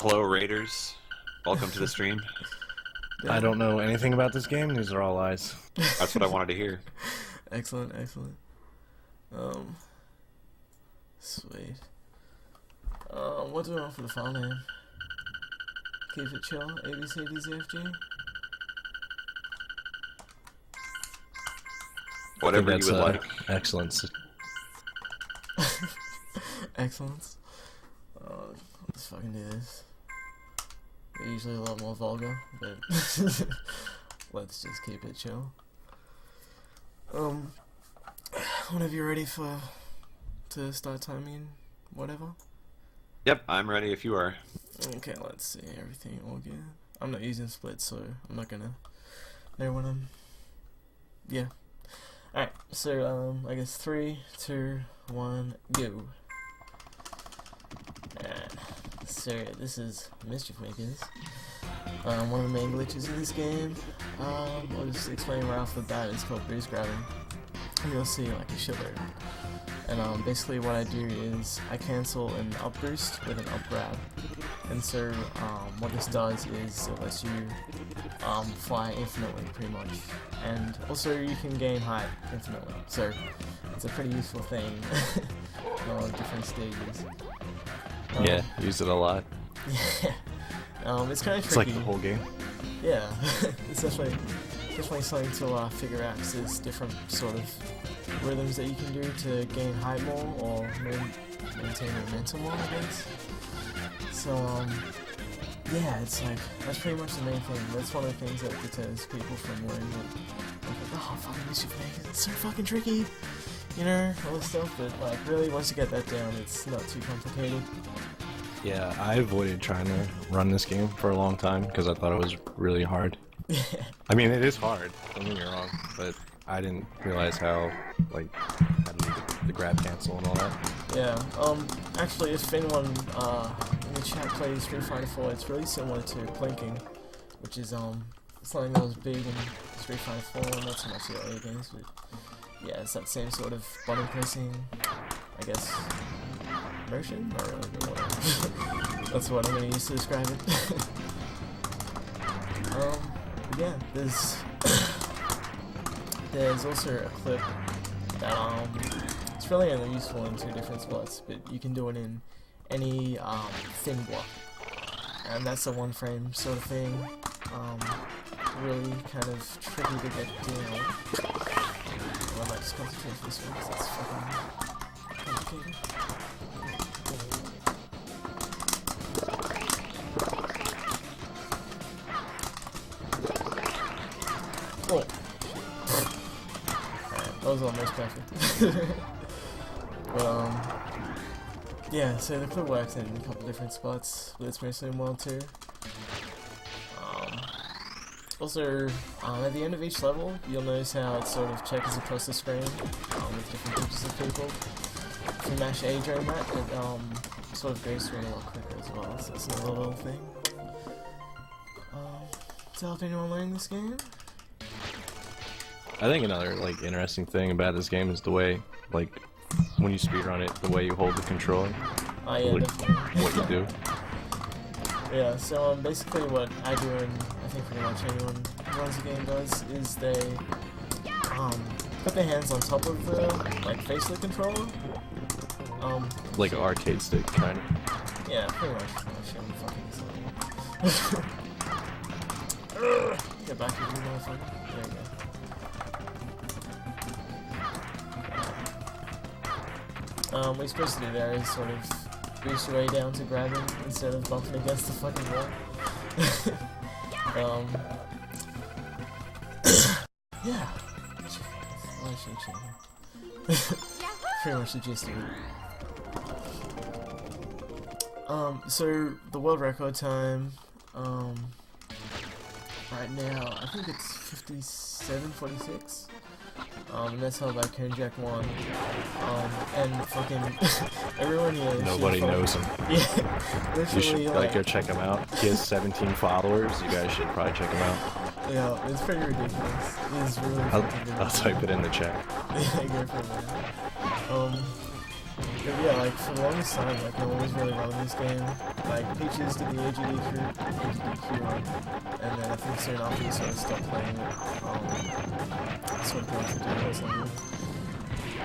Hello, Raiders. Welcome to the stream. I don't know anything about this game. These are all lies. That's what I wanted to hear. Excellent, excellent. Sweet. What do we want for the file name? Keep it chill. A B C D Z F G. Whatever you would like. Excellence. Excellence. Let's fucking do this. They're usually a lot more vulgar, but let's just keep it chill. Whenever you're ready to start timing, whatever. Yep, I'm ready if you are. Okay, let's see. Everything all good. I'm not using split, so I'm not gonna know when I'm. Yeah. Alright, so I guess 3, 2, 1, go. Alright, so this is Mischief Makers. One of the main glitches in this game. I'll just explain right off the bat. It's called boost grabbing, and you'll see like a shitload. And basically what I do is I cancel an up boost with an up grab. And so what this does is it lets you fly infinitely pretty much. And also you can gain height infinitely. So it's a pretty useful thing on different stages. Yeah, use it a lot. Yeah. It's kind of tricky. It's like the whole game. Yeah. It's definitely something to figure out, because there's different sort of rhythms that you can do to gain height more or maintain momentum more, I guess. So yeah, it's like that's pretty much the main thing. That's one of the things that deters people from learning it. Like, oh, fucking Mischief Makers, it's so fucking tricky, you know, all this stuff. But like, really, once you get that down, it's not too complicated. Yeah, I avoided trying to run this game for a long time because I thought it was really hard. I mean, it is hard, don't get me wrong, but I didn't realize how do the grab cancel and all that. Yeah, actually, if anyone in the chat plays Street Fighter 4, it's really similar to plinking, which is something that was big in Street Fighter 4, not so much the earlier games, but yeah, it's that same sort of button pressing, I guess, motion? Not really, but whatever. That's what I'm going to use to describe it. Yeah, there's also a clip that it's really only useful in 2 different spots, but you can do it in any thin block, and that's a 1 frame sort of thing. Really kind of tricky to get down. I might just concentrate for this one because it's fucking complicated. Oh. Alright, that was almost perfect. But yeah, so the clip works in a couple different spots, but it's mostly in World 2. Also, at the end of each level, you'll notice how it sort of checkers across the screen with different pictures of people. If you mash A during that, it sort of goes through a lot quicker as well, so it's another little thing. To help anyone learn this game? I think another interesting thing about this game is the way when you speedrun it, the way you hold the controller. Oh yeah, definitely. What you do. Yeah, so basically what I do, and I think pretty much anyone who runs the game does, is they put their hands on top of the face of the controller. Like an arcade stick, kind of. Yeah, pretty much. Get back to you, motherfucker. There you go. What you're supposed to do there is sort of boost your way down to grabbing instead of bumping against the fucking wall. Yeah. Pretty much the gist of it. So the world record time, right now, I think it's 57:46. And that's held by Konjac 1. And fucking everyone here. Nobody knows him. Yeah, you should go check him out. He has 17 followers. You guys should probably check him out. Yeah, it's pretty ridiculous. It's really. I'll type it in the chat. Yeah, go for it, man. But yeah, like for the longest time, like no one was really running this game. Like Peaches did the AGDQ run, and then I think soon after he sort of stopped playing it. Sort of going for duo or something.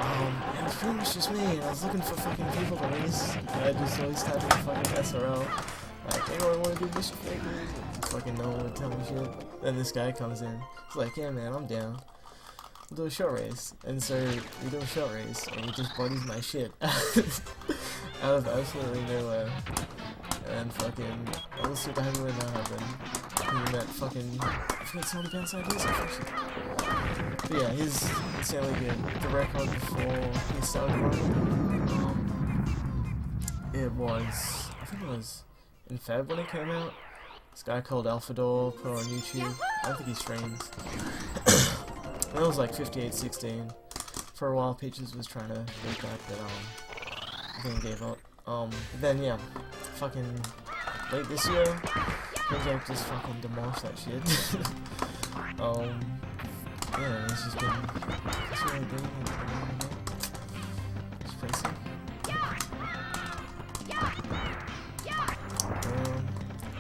And it's pretty much just me, and I was looking for fucking people to race. And I just always typed in fucking SRL. Like, hey, I want to do Mischief Makers. Fucking no one would tell me shit. Then this guy comes in. He's like, yeah, man, I'm down. We'll do a short race. And so we do a short race, and he just bodies my shit. Out of absolutely nowhere. And fucking, I was super happy when that happened. He met fucking, I forget so many bounce ideas actually. But yeah, he's insanely good. The record before he started running, it was, I think it was in Feb when it came out. This guy called Alphador put it on YouTube. I don't think he streams. And it was like 58-16. For a while, Peaches was trying to beat that, but I think he gave up. Then yeah, fucking late this year, Project just fucking demolished that shit. Yeah, it's just been really good. It's pretty sick.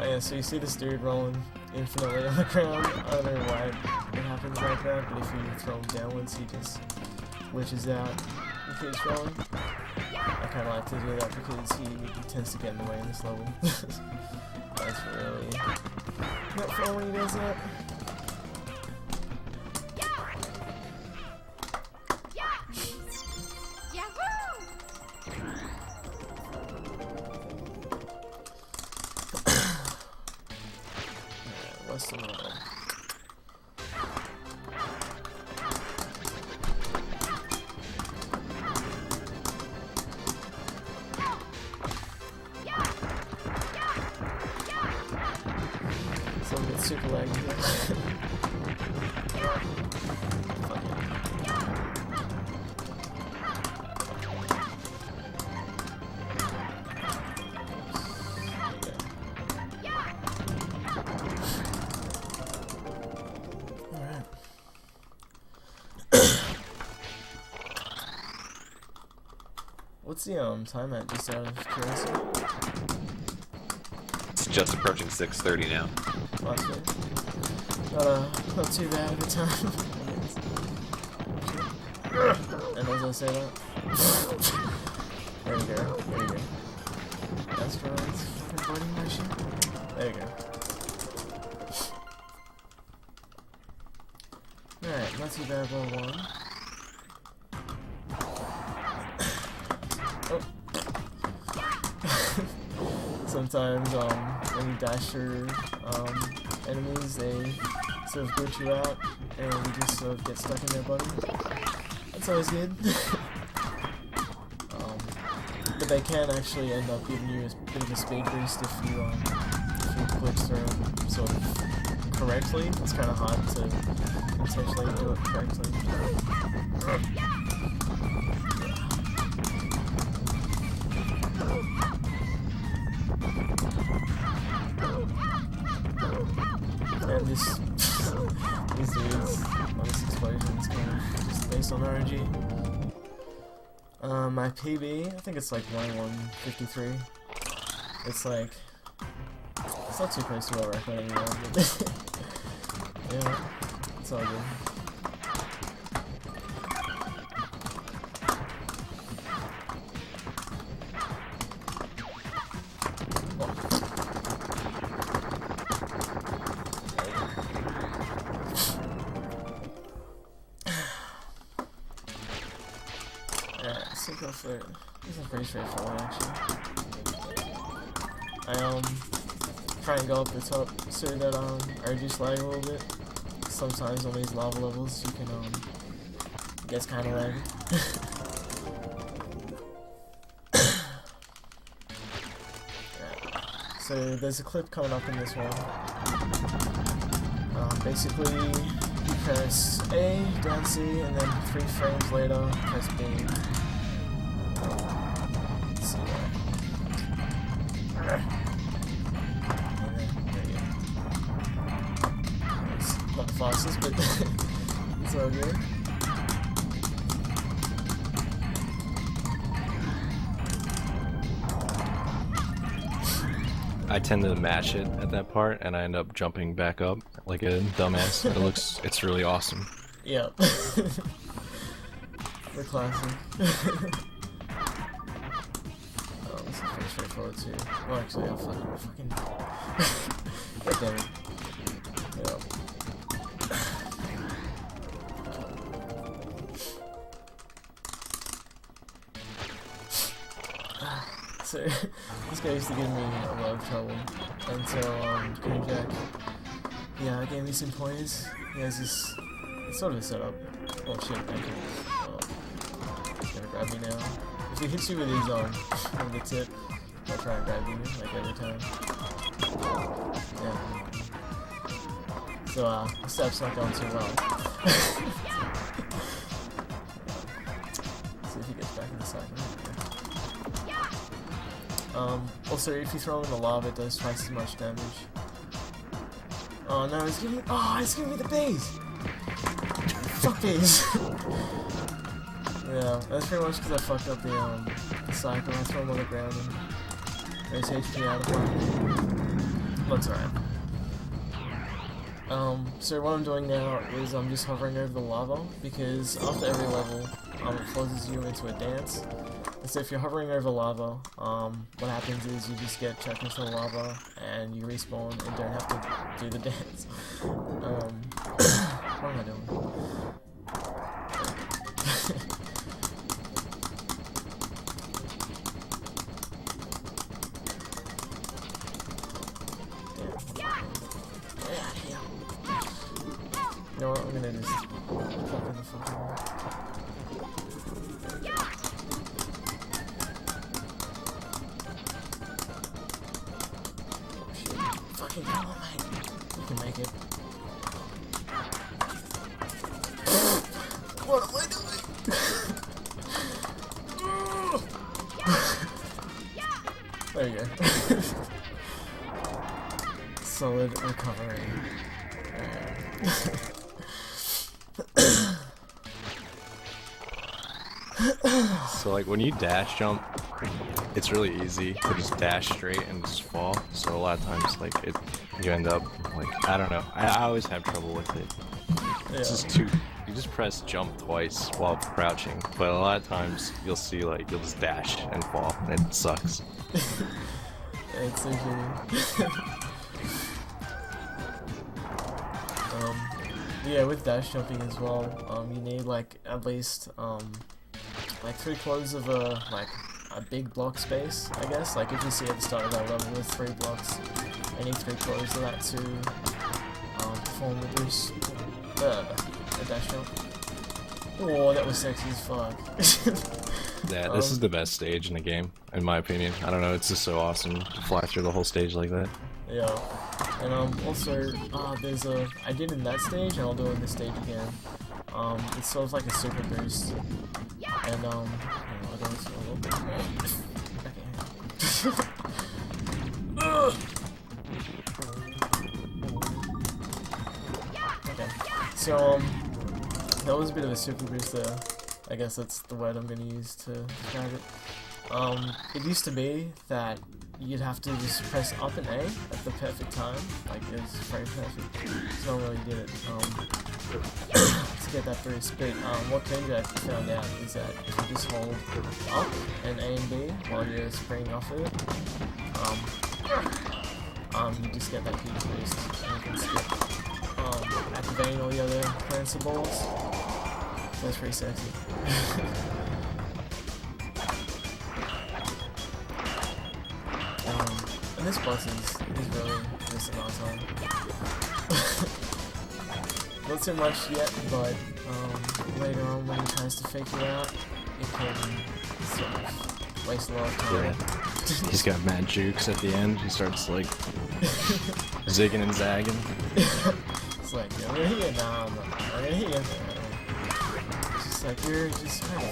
Oh yeah, so you see this dude rolling infinitely on the ground. I don't know why it happens like that, but if you throw him downwards, he just glitches out and keeps rolling. I kind of like to do that because he tends to get in the way in this level. That's really not fun when he does that. Western Road. So it's super laggy here. What's the time at, just out of curiosity? It's just approaching 6:30 now. Last year. Not too bad of a time. And as I say that, there you go, there you go. That's right, fucking biting my shit. There you go. Alright, not too bad by one. Oh. Sometimes when you dash through enemies, they sort of glitch you out and you just sort of get stuck in their body. That's always good. But they can actually end up giving you a bit of a speed boost if you glitch through them sort of correctly. It's kind of hard to intentionally do it correctly. And these dudes on this explosion is kind of just based on RNG. My PB, I think it's like 2153. It's like, it's not too close to what record anymore, but yeah, it's all good. So go for it. This is pretty straightforward actually. I try and go up the top so that I reduce lag a little bit. Sometimes on these lava levels you can it gets kinda laggy. Right. So there's a clip coming up in this one. Basically you press A, down C, and then 3 frames later press B. Not the fastest, but it's all good. I tend to mash it at that part, and I end up jumping back up like a dumbass. It's really awesome. Yep. The classic. Oh, this is pretty straightforward too. Well, actually, I'll fucking. God damn it. Yep. So, this guy used to give me a lot of trouble until Jack, yeah, gave me some pointers. He has this, it's sort of a setup. Oh shit, thank you. He's gonna grab me now. If he hits you with his on the tip, he'll try and grab you, like every time. Yeah. So, the step's not going too well. See if he gets back in the cycle. Also, if you throw him in the lava, it does twice as much damage. Oh no, he's giving me the base! Fuck these! Yeah, that's pretty much because I fucked up the cycle. I throw him on the ground and raise HP out of it. That's alright. So what I'm doing now is I'm just hovering over the lava, because after every level, it forces you into a dance. And so if you're hovering over lava, what happens is you just get chucked into the lava and you respawn and don't have to do the dance. What am I doing? You know what, I'm gonna just fuck in the fucking wall. Oh shit. Fucking come on, mate. You can make it. What am I doing? There you go. Solid recovery. So like when you dash jump, it's really easy to just dash straight and just fall. So a lot of times like you end up like, I don't know. I always have trouble with it. Yeah. It's just you just press jump twice while crouching, but a lot of times you'll see like you'll just dash and fall, and it sucks. Yeah, it's so shitty. Yeah, with dash jumping as well, you need like at least like 3/4 of a big block space, I guess. Like if you see at the start of that level with 3 blocks, I need 3/4 of that to perform the boost, the dash jump. Oh, that was sexy as fuck. Yeah, this is the best stage in the game, in my opinion. I don't know, it's just so awesome to fly through the whole stage like that. Yeah. And also, there's I did in that stage, and I'll do it in this stage again. It's sort of like a super boost. And, I'll do this a little bit more. Okay. So, that was a bit of a super boost there. I guess that's the word I'm gonna use to describe it. It used to be that you'd have to just press up and A at the perfect time, like it was very perfect, so no one really did it to get that boost. But what Kenjack found out is that if you just hold up and A and B while you're springing off of it, you just get that huge boost and you can skip activating all the other plants and balls. So that's pretty sexy. And this boss is really just an awesome. Not so much yet, but later on when he tries to fake you out, it can sort of waste a lot of time. Yeah. He's got mad jukes at the end. He starts like zigging and zagging. It's like, I'm gonna hit you now, I'm gonna hit you. It's just like, you're just kind of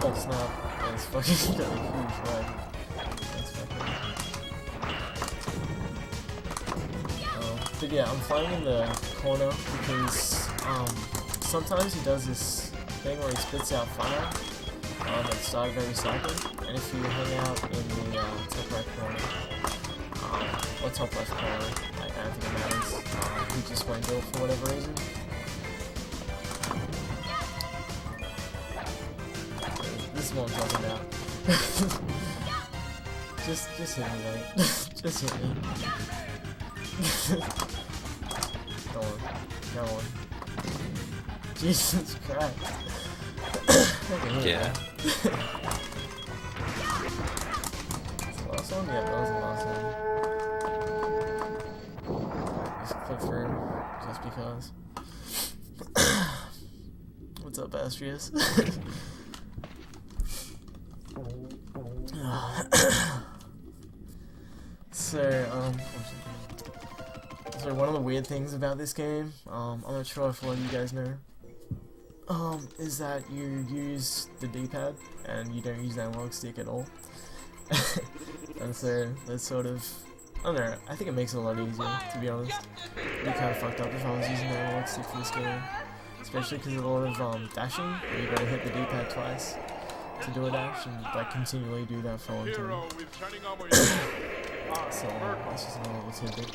oh snap, that's fucking got a huge leg. But yeah, I'm flying in the corner because sometimes he does this thing where he spits out fire at the start of every cycle, and if you hang out in the top right corner, top left corner, like, I don't think it matters. He just went gold for whatever reason. This is what I'm talking about. just hit me, mate. Just hit me. Go on. Go on. Jesus Christ. Yeah. Last one? Yeah, that was the last one. Just click through, just because. What's up, Astrius? So one of the weird things about this game, I'm not sure if a lot of you guys know, is that you use the D-pad and you don't use the analog stick at all. And so that's sort of, I don't know, I think it makes it a lot easier, to be honest. It'd be kind of fucked up if I was using the analog stick for this game, especially because of a lot of dashing, where you gotta hit the D-pad twice to do a dash and like continually do that for a long time. So that's just another little tidbit.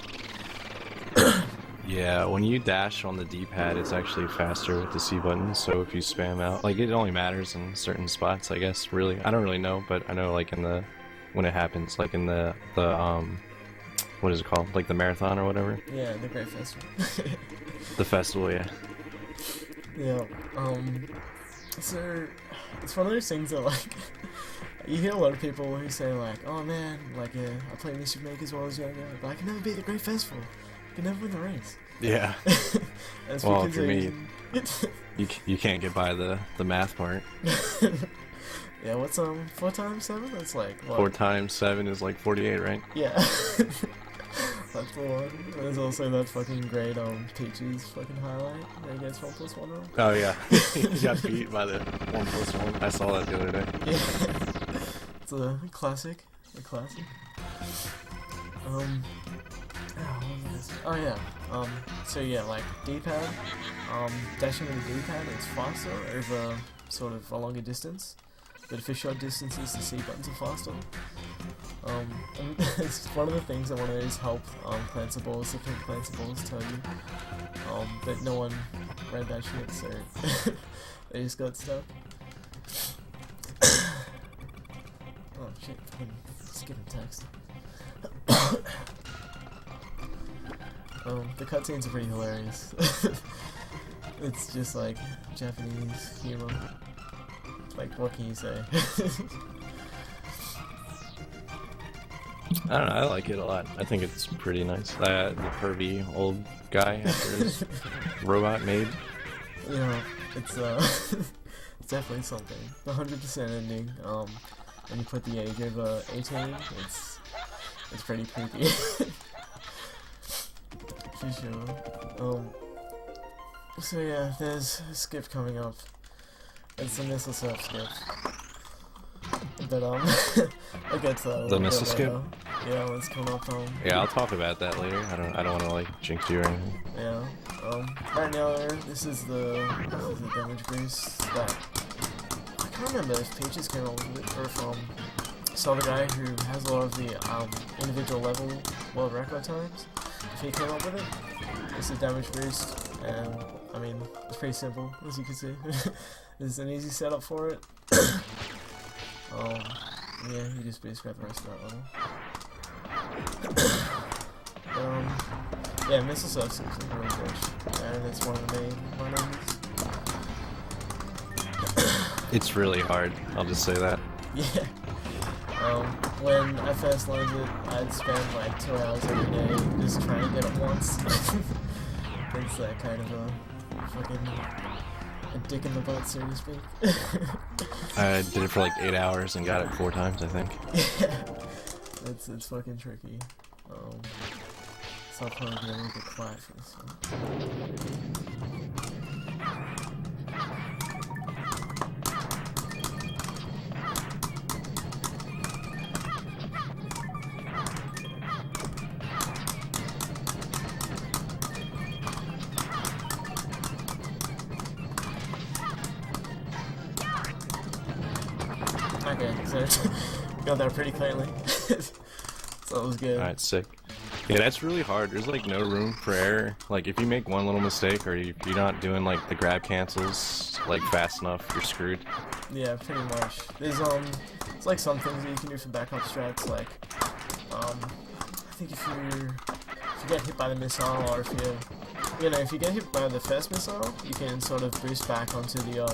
Yeah, when you dash on the D-pad, it's actually faster with the C button, so if you spam out, like, it only matters in certain spots, I guess, really. I don't really know, but I know, like, when it happens, like, in the what is it called? Like, the marathon or whatever? Yeah, the Great Festival. The festival, yeah. Yeah, so, it's one of those things that, like, you hear a lot of people who say, like, oh man, like, I played Mischief as well as younger, but I can never beat the Great Festival. I can never win the race. Yeah. Well, for me, you can't get by the math part. Yeah, what's 4 times 7? That's like what? 4 times 7 is like 48, right? Yeah. That's the one. There's also that fucking great Peaches fucking highlight where he gets 1 + 1 wrong. Oh yeah. He got beat by the 1 + 1. I saw that the other day. Yeah. It's a classic. A classic. Oh yeah. So yeah, like D-pad, dashing with the D-pad, it's faster over sort of a longer distance, but for short distances the C buttons are faster. And it's one of the things that one of those help Clanceables, different Clanceables tell you, but no one read that shit, so they just got stuck. Oh shit, fucking skipping text. The cutscenes are pretty hilarious. It's just like Japanese humor. Like, what can you say? I don't know, I like it a lot. I think it's pretty nice. The pervy old guy after his robot maid. Yeah, it's it's definitely something. The 100% ending, when you put the age over 18, it's pretty creepy. For sure. So yeah, there's a skip coming up. It's the missile surf skip. But I'll get to that. The missile skip? Yeah, let's come up. Yeah, I'll talk about that later. I don't want to like jinx you or anything. Yeah. Right now, this is the damage boost that I can't remember if Peaches came up with it or if saw the guy who has a lot of the individual level world record times. If he came up with it, this is damage boost, and I mean it's pretty simple as you can see. There's an easy setup for it. Yeah, you just basically got the rest of that level. Yeah, missile surf is really good, and it's one of the main enemies. It's really hard, I'll just say that. Yeah. When I first learned it, I'd spend like 2 hours every day just trying to get it once. It's that kind of a fucking a dick in the butt, so to speak. I did it for like 8 hours and got it 4 times, I think. Yeah, it's fucking tricky. So I'll probably get a little bit quiet for this one. Okay, so got that pretty cleanly. So that was good. Alright, sick. Yeah, that's really hard. There's like no room for error. Like if you make one little mistake or if you're not doing like the grab cancels like fast enough, you're screwed. Yeah, pretty much. There's it's like some things that you can do for backup strats, like I think if you get hit by the missile, or if if you get hit by the first missile, you can sort of boost back onto the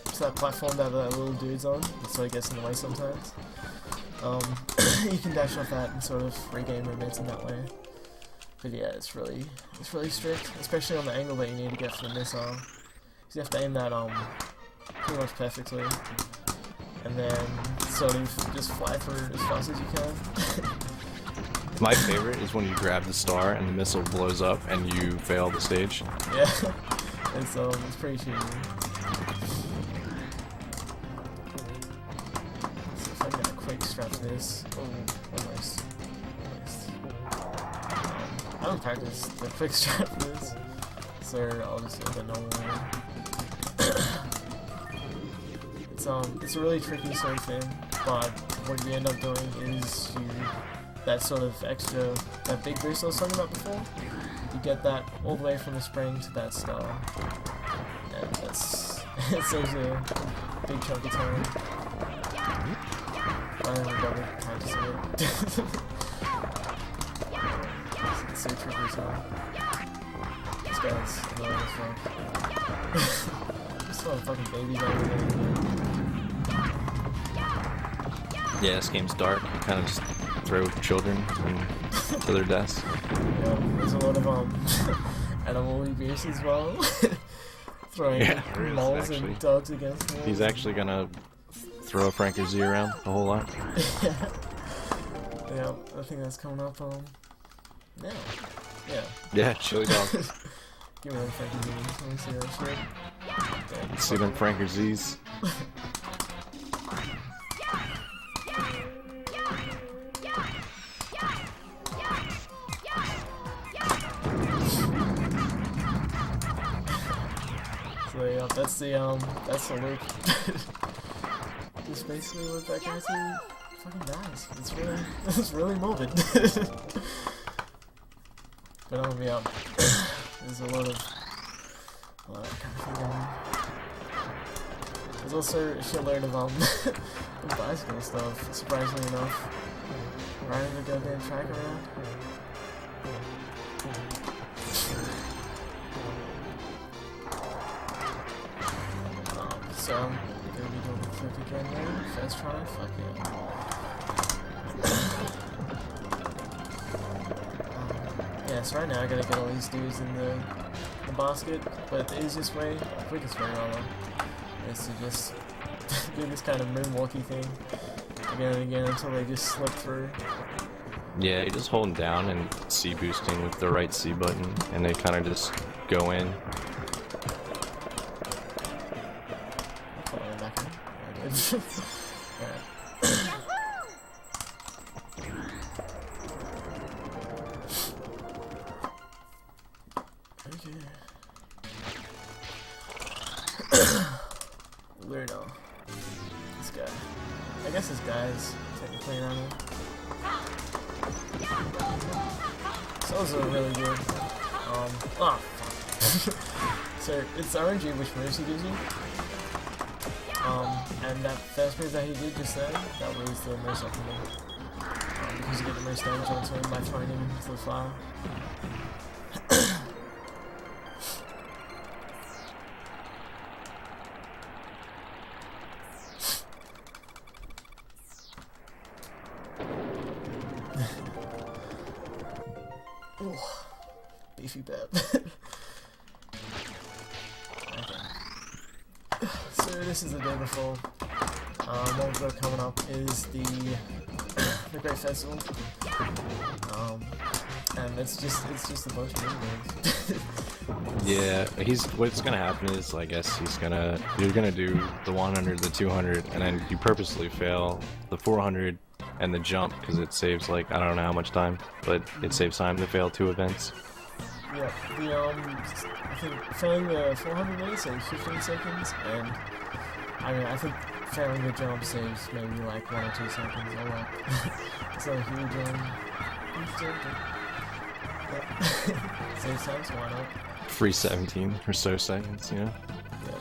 to that platform that little dude's on, so it gets in the way sometimes. You can dash off that and sort of regain momentum that way. But yeah, it's really strict, especially on the angle that you need to get for the missile. So you have to aim that pretty much perfectly, and then sort of just fly through as fast as you can. My favorite is when you grab the star and the missile blows up and you fail the stage. Yeah, it's pretty cheesy. So if I get a quick strap to this, almost. I don't practice the quick strap for this, so I'll just do the normal one. It's a really tricky sort of thing, but what you end up doing is that sort of extra, that big boost I was talking about before, you get that all the way from the spring to that star, and it saves you a big chunk of time. I haven't got to practice it. It's so tricky, so this guy's annoying as fuck. There's a lot of fucking babies over there. Yeah, this game's dark. You kind of just throw children to their deaths. Yeah, there's a lot of animal abuse as well. Throwing moles and dogs against them. He's actually gonna throw a Franker Z around a whole lot. Yeah, I think that's coming up now. Yeah, chili dog. Give me them Franker Z's. Let me see that shit. Damn, See them Franker Z's. So yeah, that's the loop. Just basically what that character fucking dies. It's really morbid. But yeah, there's a lot of kind of thing going on. There's also a shitload of the bicycle stuff, surprisingly enough. Riding the goddamn track around. So I'm gonna be doing the flip again there. First try, fuck yeah. Yeah, so right now I gotta get all these dudes in the basket, but the easiest way, the quickest way rather, is to just do this kind of moonwalky thing again and again until they just slip through. Yeah, you just hold them down and C boosting with the right C button, and they kind of just go in. Okay. Weirdo. This guy. I guess this guy is technically an animal. Those are really good. Fuck. So it's RNG which moves he gives you. And that first move that he did just then, that was the most optimal. Because you get the most damage onto him by throwing him into the fire. Ooh, beefy bad. So this is the day before. What we've got coming up is the Great Festival. And it's just a bunch of mini games. Yeah, what's gonna happen is, I guess you're gonna do the 100, the 200, and then you purposely fail the 400 and the jump because it saves, like, I don't know how much time, but it saves time to fail 2 events. Yeah, I think failing the 400 minutes saves 15 seconds, and I think failing the jump saves maybe like 1 or 2 seconds. It's not a huge jump. Save times, why not? Free 17 or so seconds, you know? Yep.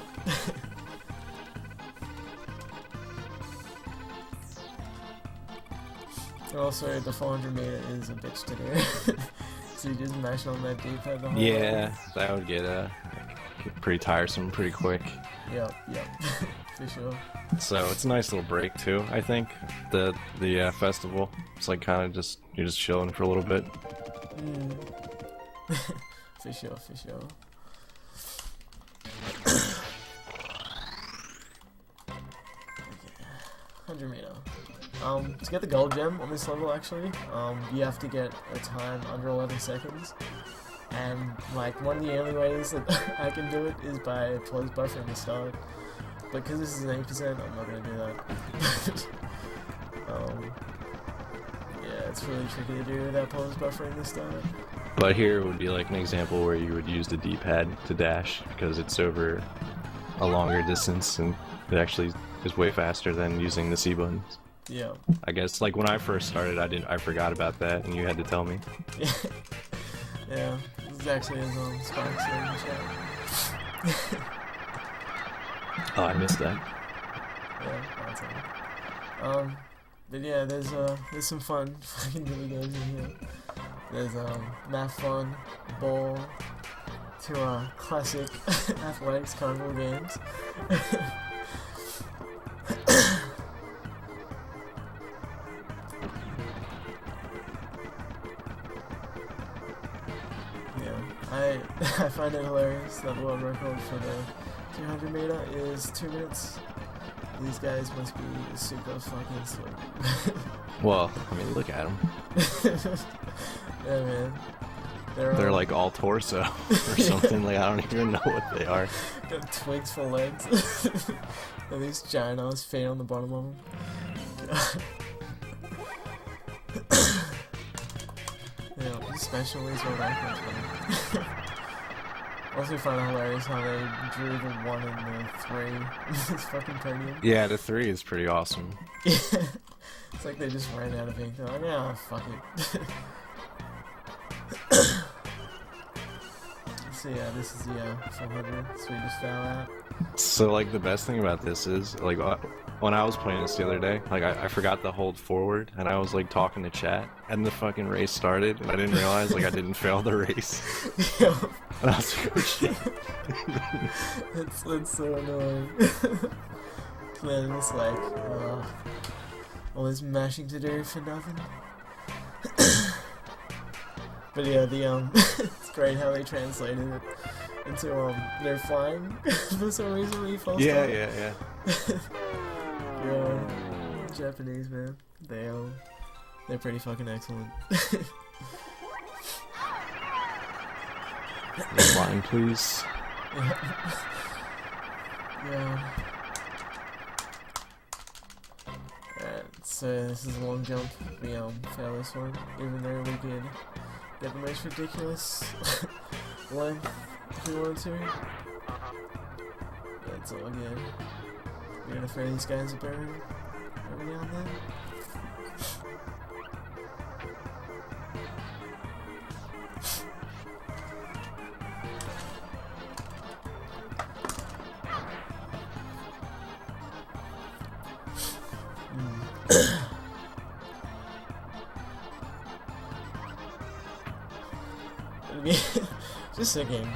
Also, the 400 meter is a bitch to do. So you just mash on that D-pad the whole Yeah, way. that would get pretty tiresome pretty quick. Yep, for sure. So it's a nice little break too, I think. The festival. It's like kind of you're just chilling for a little bit. For sure. 100 meter. To get the gold gem on this level, actually, you have to get a time under 11 seconds. And, like, one of the only ways that I can do it is by pause buffering the start. But because this is an 8%, I'm not going to do that. Yeah, it's really tricky to do without pause buffering the start. But here would be like an example where you would use the D-pad to dash because it's over a longer distance and it actually is way faster than using the C buttons. Yeah. I guess like when I first started, I forgot about that and you had to tell me. Yeah, this is actually his Sparks in the chat. Oh, I missed that. Yeah, that's it. But yeah, there's some fun fucking mini games in here. There's math fun, ball, to classic athletics carnival games. I find it hilarious that the world record for the 200 meter is 2 minutes. These guys must be super fucking slow. Well, I mean, look at them. Yeah, man. They're like all torso or something. Like I don't even know what they are. Got twigs for legs. And these giant ass feet on the bottom of them. Yeah, especially what I can. Also find it hilarious how they drew the 1 and the 3 in this fucking podium. Yeah, the 3 is pretty awesome. It's like they just ran out of ink. They're like, yeah, fuck it. So yeah, this is the 400 Swedish style app. So like the best thing about this is like when I was playing this the other day, like I forgot to hold forward and I was like talking to chat and the fucking race started and I didn't realize like I didn't fail the race. Yeah. And I was like, oh shit. That's so annoying. Man, it's like all this mashing to do for nothing. But yeah, it's great how they translated it into they're flying for some reason when you fall Yeah. Yeah, Japanese, man, they're pretty fucking excellent. Line, please. Yeah. Alright, so this is a long jump. We fail this one, even though we could get the most ridiculous length if we wanted to. That's all good. We're gonna throw these guys a bone every now and then. Just thinking,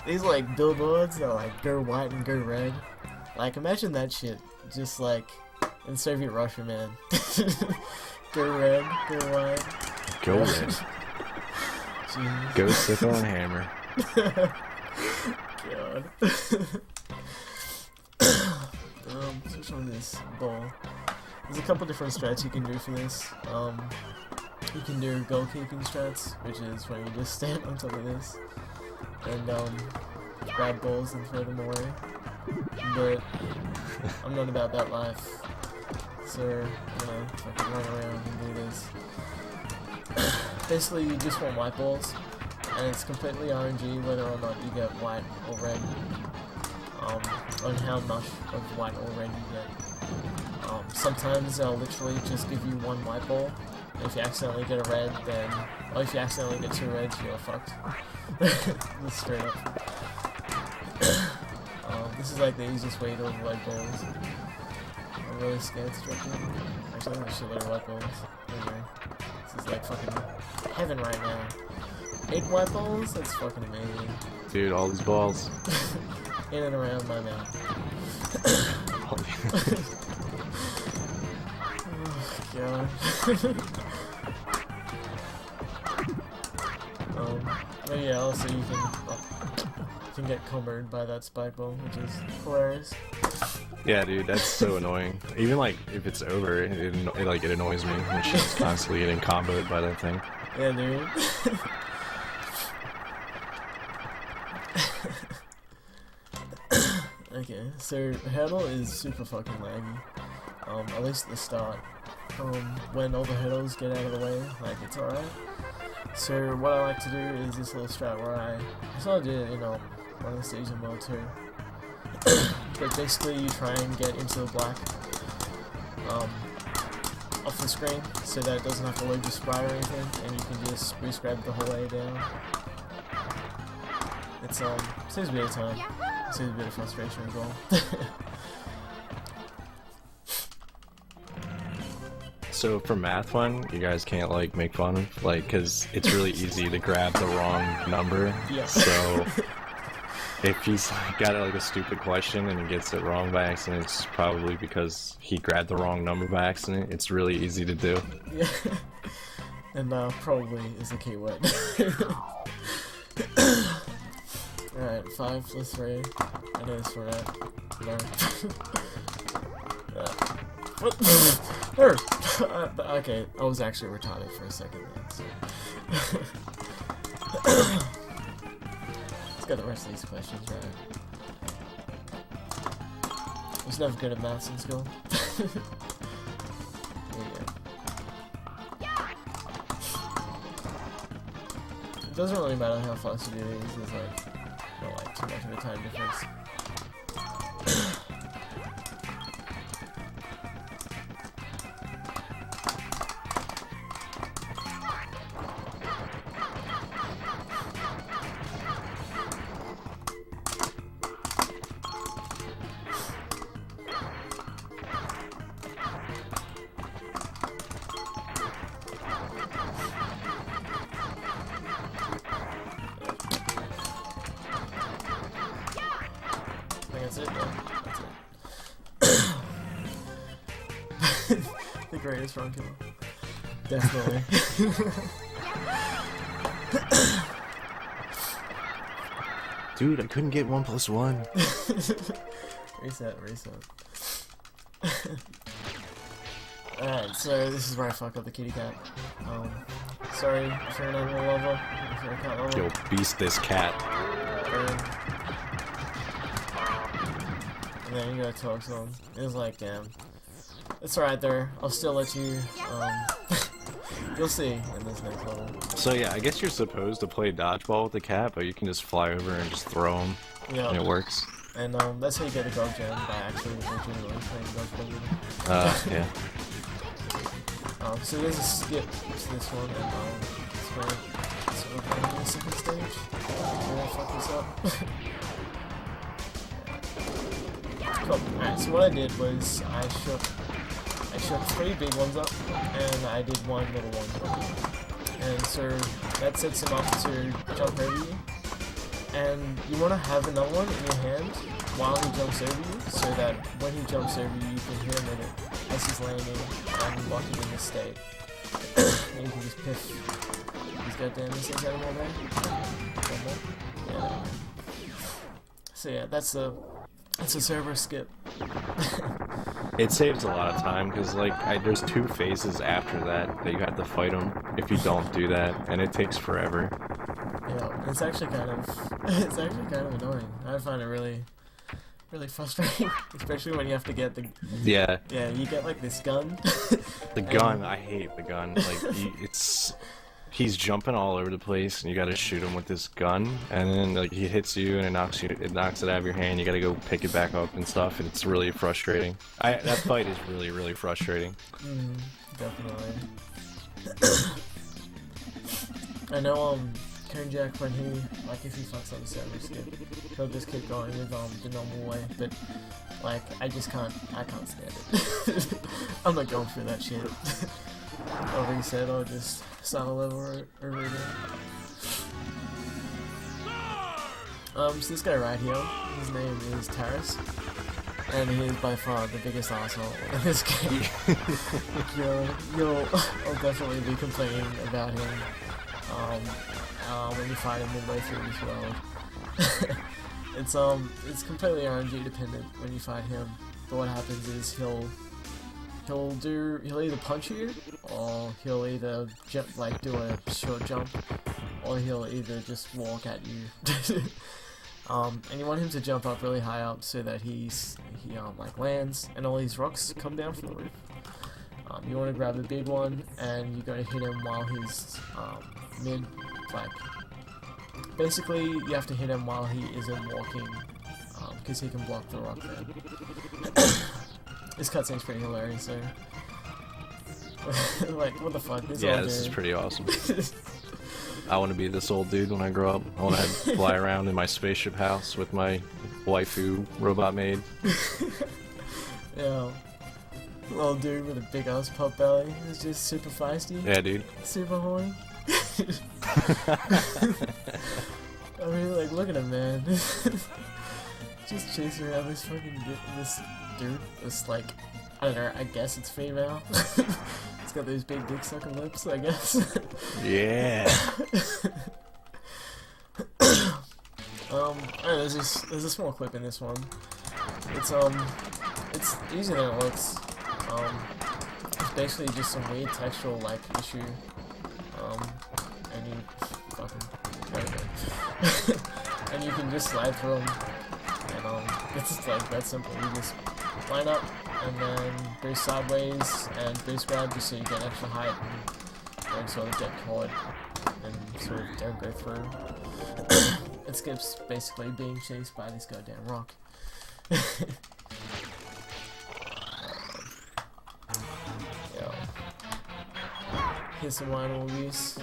these like billboards that like go white and go red. Like imagine that shit just like in Soviet Russia, man. Go red, go white. Go red. Jeez. Go sickle and hammer. God. Switch on this ball. There's a couple different strats you can do for this. You can do goalkeeping strats, which is when you just stand on top of this and grab balls and throw them away. But I'm not about that life, so I'm gonna fucking run around and do this. Basically, you just want white balls, and it's completely RNG whether or not you get white or red. On how much of white or red you get. Sometimes they'll literally just give you one white ball, If you accidentally get a red, then... Oh, if you accidentally get 2 reds, you're fucked. Just straight up. This is like the easiest way to avoid balls. I'm really scared to drop them. Actually, I'm gonna shoot little white balls. Anyway, this is like fucking heaven right now. 8 white balls? That's fucking amazing. Dude, all these balls. In and around my mouth. Oh, God. But yeah, also you can get cumbered by that spike ball, which is hilarious. Yeah, dude, that's so annoying. Even like if it's over, it annoys me when she's constantly getting comboed by that thing. Yeah, dude. Okay, so hurdle is super fucking laggy. At least at the start. When all the hurdles get out of the way, like it's alright. So what I like to do is this little strat where I sort of did it in one of the stages in World 2. But basically you try and get into the black off the screen so that it doesn't have to load your sprite or anything, and you can just boost grab the whole way down. It's saves a bit of time, saves a bit of frustration as well. So for math one, you guys can't like make fun of, like, cause it's really easy to grab the wrong number. Yeah. So if he's like got like a stupid question and he gets it wrong by accident, it's probably because he grabbed the wrong number by accident. It's really easy to do. Yeah. And probably is the key word. Alright, 5 plus 3. I know this for that. No. What? Okay, I was actually retarded for a second then, so. Let's get the rest of these questions right. I was never good at maths in school. There you go. It doesn't really matter how fast you do these, there's like, not like too much of a time difference. That's it, yeah. That's it. The greatest run killer. Definitely. Dude, I couldn't get 1 plus 1. Reset. Alright, so this is where I fuck up the kitty cat. Sorry if you're an animal lover, if you're a cat lover. Yo, beast this cat. And then you gotta talk to them. It was like, damn. It's alright there. I'll still let you, you'll see in this next level. So yeah, I guess you're supposed to play dodgeball with the cat, but you can just fly over and just throw him, Yeah. and it works. And that's how you get a dog gem, by actually legitimately playing dodgeball with him. Yeah. So there's a skip to this one, and it's where we're playing in the second stage. Did I fuck this up? Cool. Alright, so what I did was I shook 3 big ones up, and I did 1 little one. And so that sets him up to jump over you. And you want to have another one in your hand while he jumps over you, so that when he jumps over you, you can hit him with it as he's landing and lock him in this state. And you can just piff these goddamn insects out of him all day. Yeah. So yeah, that's a server skip. It saves a lot of time because like there's 2 phases after that you have to fight them if you don't do that, and it takes forever. Yeah, it's actually kind of annoying. I find it really frustrating, especially when you have to get the Yeah. Yeah, you get like this gun. The gun, I hate the gun. Like he's jumping all over the place, and you gotta shoot him with this gun, and then like he hits you, and it knocks it out of your hand. You gotta go pick it back up and stuff, and it's really frustrating. That fight is really frustrating. Definitely. I know, Kern Jack, when he, like, if he fucks up the server skip, he'll just keep going with, the normal way, but, like, I can't stand it. I'm not going through that shit. I'll reset or just start a level or again. So this guy right here, his name is Taris, and he is by far the biggest asshole in this game. I'll definitely be complaining about him when you fight him midway through this world. It's completely RNG dependent when you fight him, but what happens is he'll either punch you, or he'll either do a short jump, or he'll either just walk at you. And you want him to jump up really high up so that he like lands, and all these rocks come down from the roof. You want to grab the big one, and you got to hit him while he's mid, like, basically you have to hit him while he isn't walking, because he can block the rock then. This cutscene's pretty hilarious, so like, what the fuck? This is pretty awesome. I want to be this old dude when I grow up. I want to fly around in my spaceship house with my waifu robot maid. Yeah. Little dude with a big ass pot belly. It's just super feisty. Yeah, dude. Super horny. I mean, like, look at him, man. Just chasing around this dude. This, like, I don't know, I guess it's female. It's got those big dick sucking lips, I guess. Yeah. I don't know, there's a small clip in this one. It's easier than it looks. It's basically just some weird textual, like, issue. And you fucking, and you can just slide through them. And it's just like that simple. You just line up and then boost sideways and boost grab just so you get extra height and sort of get caught and sort of don't go through. It skips basically being chased by this goddamn rock. Here's some Lionel abuse.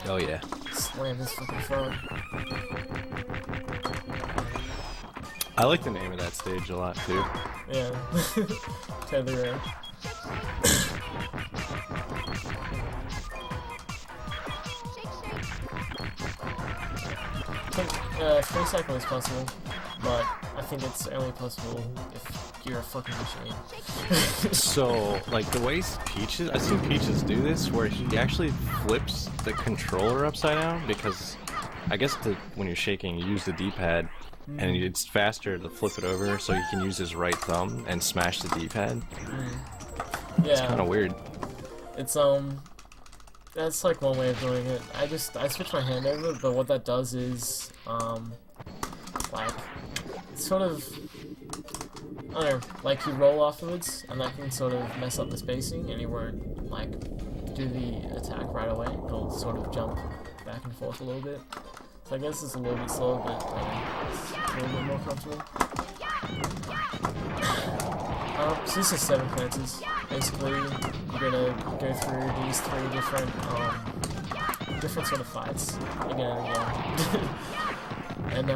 Oh yeah. Slam this fucking frog. I like the name of that stage a lot too. Yeah. Totally rare. Free cycle is possible, but I think it's only possible if you're a fucking machine. So, like, the way Peaches, I've seen Peaches do this, where he actually flips the controller upside down, because I guess when you're shaking, you use the D-pad, and it's faster to flip it over, so he can use his right thumb and smash the D-pad. Yeah. It's kind of weird. It's, that's like one way of doing it. I switch my hand over, but what that does is, like, sort of, I don't know, like you roll afterwards, and that can sort of mess up the spacing, and you won't, like, do the attack right away. It'll sort of jump back and forth a little bit. So I guess it's a little bit slower, but it's a little bit more comfortable. So this is 7 cleanses. Basically, you're gonna go through these 3 different sort of fights again and again. And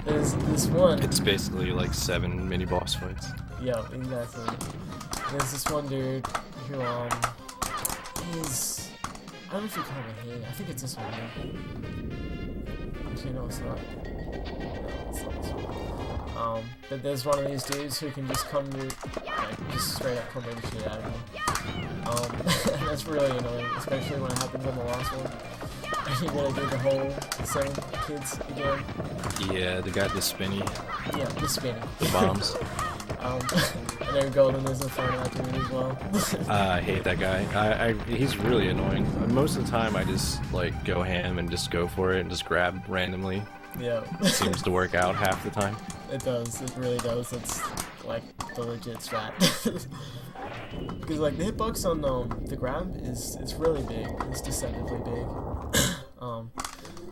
there's this one. It's basically like 7 mini boss fights. Yeah, exactly. There's this one dude who he's, I don't know if you call him a he. I think it's this one. Actually, no, it's not. No, it's not this one. But there's one of these dudes who can just come to, like, just straight up combo the shit out of you. And that's really annoying, especially when it happens on the last one. And you gotta do the whole 7 kids again. Yeah, the guy, the spinny. Yeah, the spinny. The bombs. And then Golden is in front of that dude as well. I hate that guy. He's really annoying. Most of the time I just, like, go ham and just go for it and just grab randomly. Yeah. It seems to work out half the time. It does, it really does. It's like the legit strat. Because like the hitbox on the grab it's really big. It's deceptively big.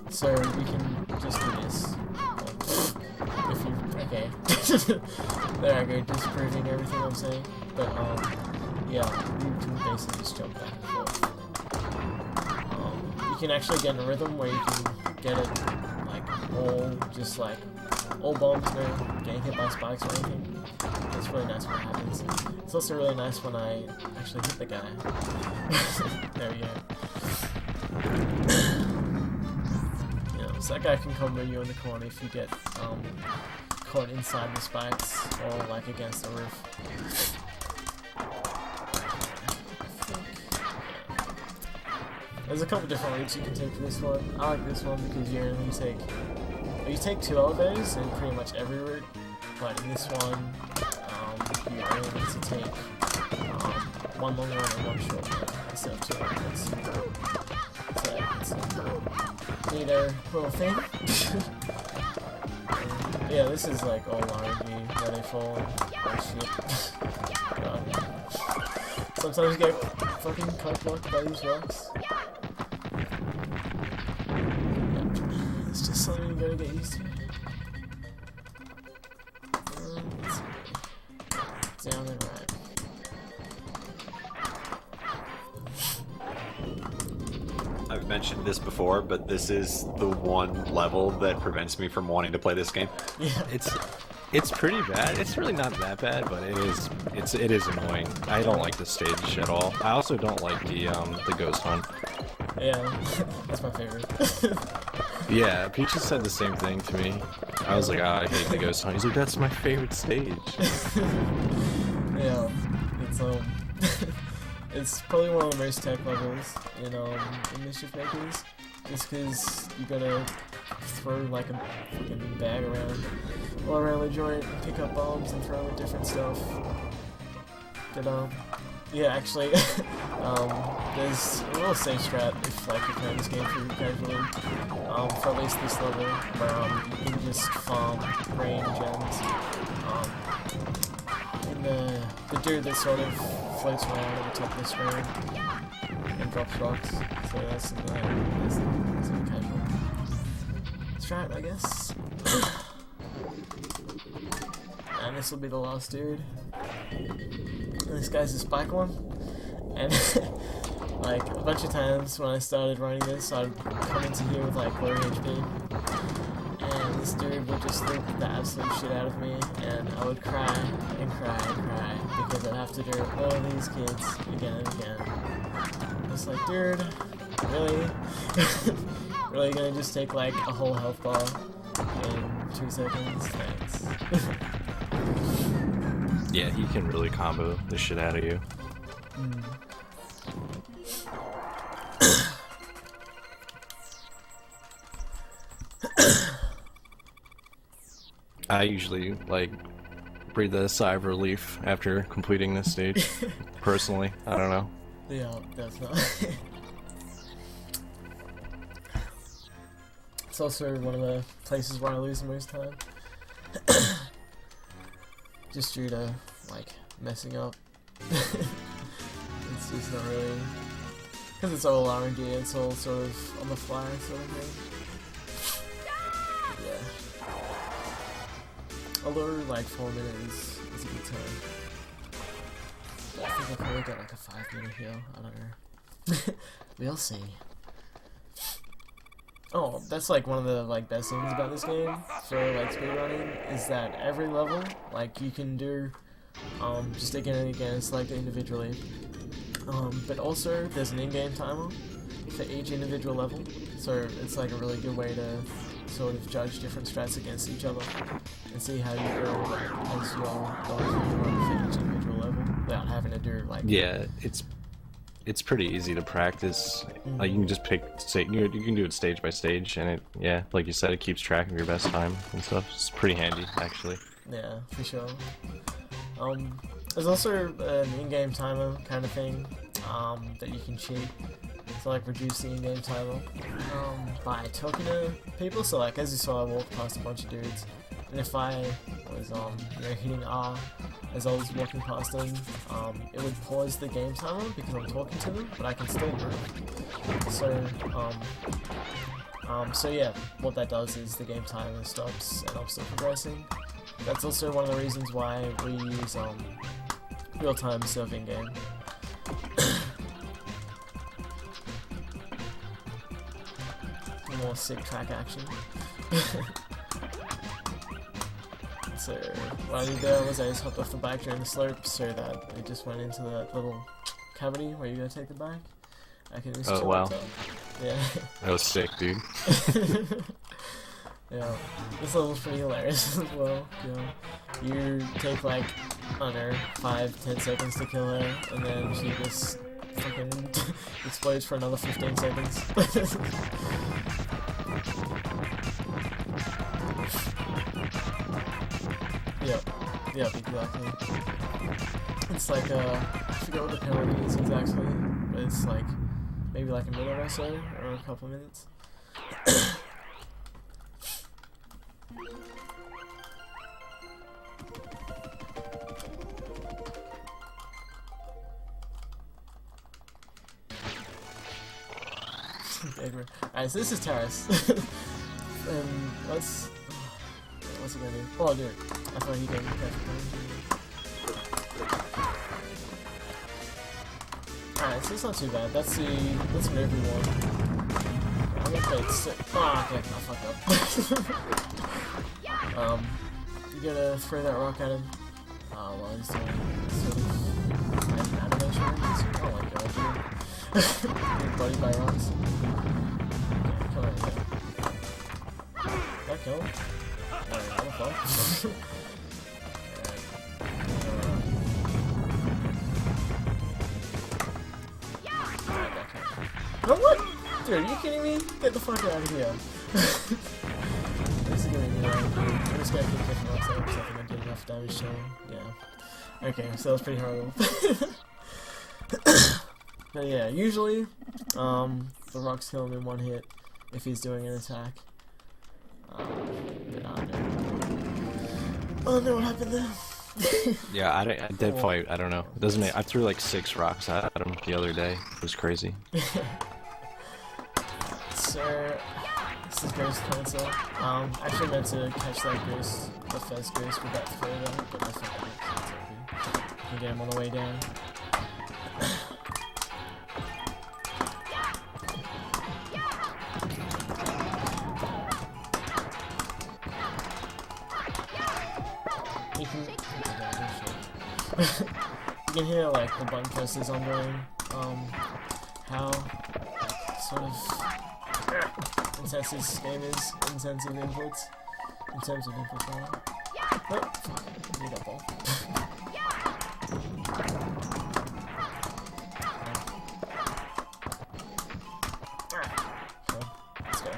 So we can just do this. If you there I go, disproving everything I'm saying. But yeah, you can basically just jump back and forth. You can actually get in a rhythm where you can get it like all bombs, no getting hit by spikes or anything. It's really nice when it happens. It's also really nice when I actually hit the guy. There we go. Yeah, so that guy can combo you in the corner if you get caught inside the spikes or like against the roof. There's a couple different routes you can take for this one. I like this one because you only take 2 elevators in pretty much every route, but in this one, you only need to take 1 long one and 1 short one instead of 2 long ones. So it's a neater little thing. Yeah, this is like all R&D where they fall and oh shit. God. Sometimes you get fucking cock blocked by these rocks. It's just something you gotta get used to. Let's see. Down and right. I've mentioned this before, but this is the one level that prevents me from wanting to play this game. Yeah. It's pretty bad. It's really not that bad, but it is annoying. I don't like the stage at all. I also don't like the ghost hunt. Yeah, that's my favorite. Yeah, Peaches said the same thing to me. I was like, I hate the ghost hunt. He's like, that's my favorite stage. Yeah, it's it's probably one of the most tech levels in Mischief Makers, just because you gotta throw like a fucking bag all around the joint and pick up bombs and throw in different stuff. But yeah, actually, there's a little safe strat if like you're playing this game pretty casually, for at least this level, where you can just farm rain gems. And the dude that sort of floats around at the top of the screen and drops rocks, so that's something that's casual. Strat, I guess. And this will be the last dude. And this guy's a spike one, and like a bunch of times when I started running this, I'd come into here with like low HP, and this dude would just loop the absolute shit out of me, and I would cry and cry and cry because I'd have to do all these kids again and again. It's like, dude, really? Really gonna just take like a whole health bar in 2 seconds? Thanks. Yeah, he can really combo the shit out of you. I usually like breathe a sigh of relief after completing this stage. Personally, I don't know. Yeah, definitely. It's also one of the places where I lose the most time. Just due to, like, messing up. It's just not really... Because it's all R&D, it's all sort of on the fly sort of thing. Yeah. Although, like, 4 minutes is a good time. I think I'll probably get like a 5-minute heal, I don't know. We'll see. Oh, that's like one of the like best things about this game for like speedrunning is that every level like you can do just again and again, select it individually. But also there's an in-game timer for each individual level, so it's like a really good way to sort of judge different strats against each other and see how you go as you're going through for each individual level without having to do like it's pretty easy to practice. Like you can just pick, you can do it stage by stage, and yeah, like you said, it keeps track of your best time and stuff. It's pretty handy, actually. Yeah, for sure. There's also an in-game timer kind of thing that you can cheat to like reduce the in-game timer by talking to people. So like as you saw, I walked past a bunch of dudes, and if I was hitting R as I was walking past them, it would pause the game timer because I'm talking to them, but I can still move. So yeah, what that does is the game timer stops and I'm still progressing. That's also one of the reasons why we use real-time surf in-game, the more sick track action. So what I did there was I just hopped off the bike during the slope so that it just went into that little cavity where you gotta take the bike. I can just chill wow. up top. Yeah. That was sick, dude. Yeah, this level's pretty hilarious as well. You know, you take like, I don't know, 5-10 seconds to kill her, and then she just fucking explodes for another 15 seconds. Yep, exactly. It's like, I forget what the penalty is exactly, but it's like, maybe like a minute or so, or a couple minutes. Alright, so this is Terrace. And what's he gonna do? Oh, dude. I thought he didn't catch it. Alright, so it's not too bad. That's an open one. I'm gonna play it sick. Oh, okay, I fucked up. You gotta throw that rock at him. While he's doing sort of an animation. Oh my god, dude. Being bloodied by rocks. Okay, come over here. Did I kill him? Alright, what the fuck? No, what? Dude, are you kidding me? Get the fuck out of here. This is gonna be really weird. I'm just gonna keep kicking rocks at him because I think I did enough damage to him. Yeah. Okay, so that was pretty horrible. But yeah, usually, the rocks kill him in one hit if he's doing an attack. But I don't know. Oh no, what happened there? Yeah, I did fight. I don't know. It doesn't. I threw like 6 rocks at him the other day. It was crazy. So, this is Ghost Cancer. Actually meant to catch that ghost, the first ghost with that throw there, but I think it's okay. Can get him on the way down. You can hear like the button presses on going, how sort of intense this game is in terms of inputs. Oh, fuck, need that ball. So, let's go.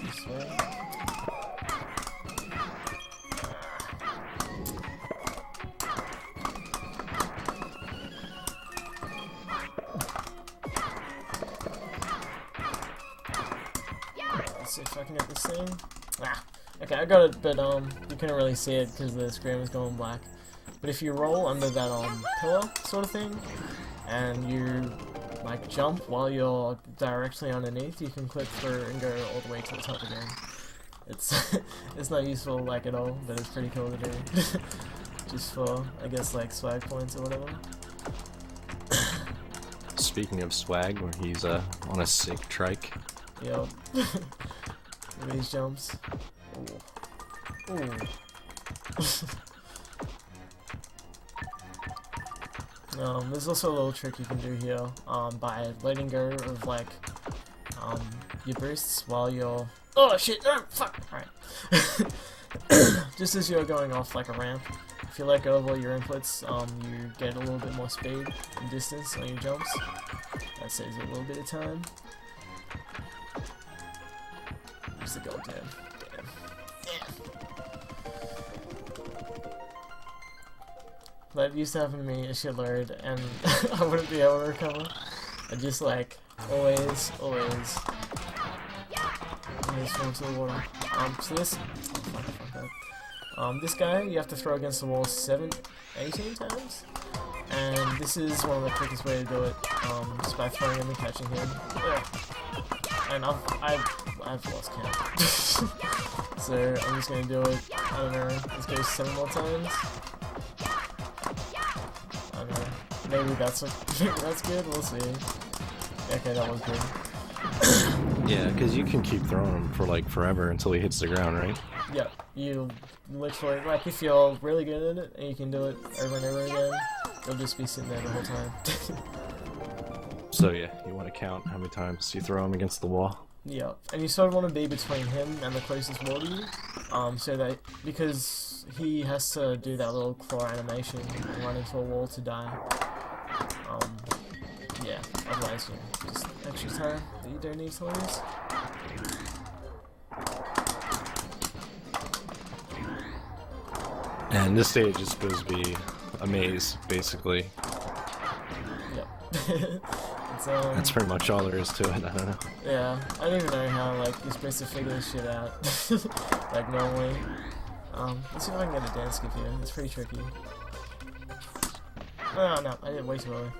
This way. Let's see if I can get this thing. Okay, I got it, but you couldn't really see it because the screen was going black. But if you roll under that pillar sort of thing, and you like jump while you're directly underneath, you can click through and go all the way to the top again. It's it's not useful like at all, but it's pretty cool to do. Just for, I guess, like swag points or whatever. Speaking of swag, where he's on a sick trike. Yo. Look at these jumps. Ooh. Ooh. There's also a little trick you can do here by letting go of like your bursts while you're. Oh shit! Oh fuck! Alright. Just as you're going off like a ramp, if you let go of all your inputs, you get a little bit more speed and distance on your jumps. That saves you a little bit of time. Where's the gold tab? Damn. That used to happen to me a shitload, and I wouldn't be able to recover. I just like always fall into the water. So this, this guy you have to throw against the wall 18 times, and this is one of the quickest way to do it. Just by throwing him and catching him. Yeah. And I've lost count. So I'm just gonna do it. I don't know. Let's go 7 more times. I don't know. Maybe that's good. We'll see. Okay, that was good. Yeah, because you can keep throwing him for like forever until he hits the ground, right? Yeah, you literally, like, if you're really good at it and you can do it over and over again, you'll just be sitting there the whole time. So yeah, you want to count how many times you throw him against the wall. Yeah, and you sort of want to be between him and the closest wall to you, so that, because he has to do that little claw animation and run into a wall to die. Yeah, otherwise, you know, just extra time that you don't need to lose. And this stage is supposed to be a maze, basically. Yep. That's pretty much all there is to it, I don't know. Yeah, I don't even know how, like, you're supposed to figure this shit out, like, normally. Let's see if I can get a dance skip here. It's pretty tricky. Oh, no, I did it way too early.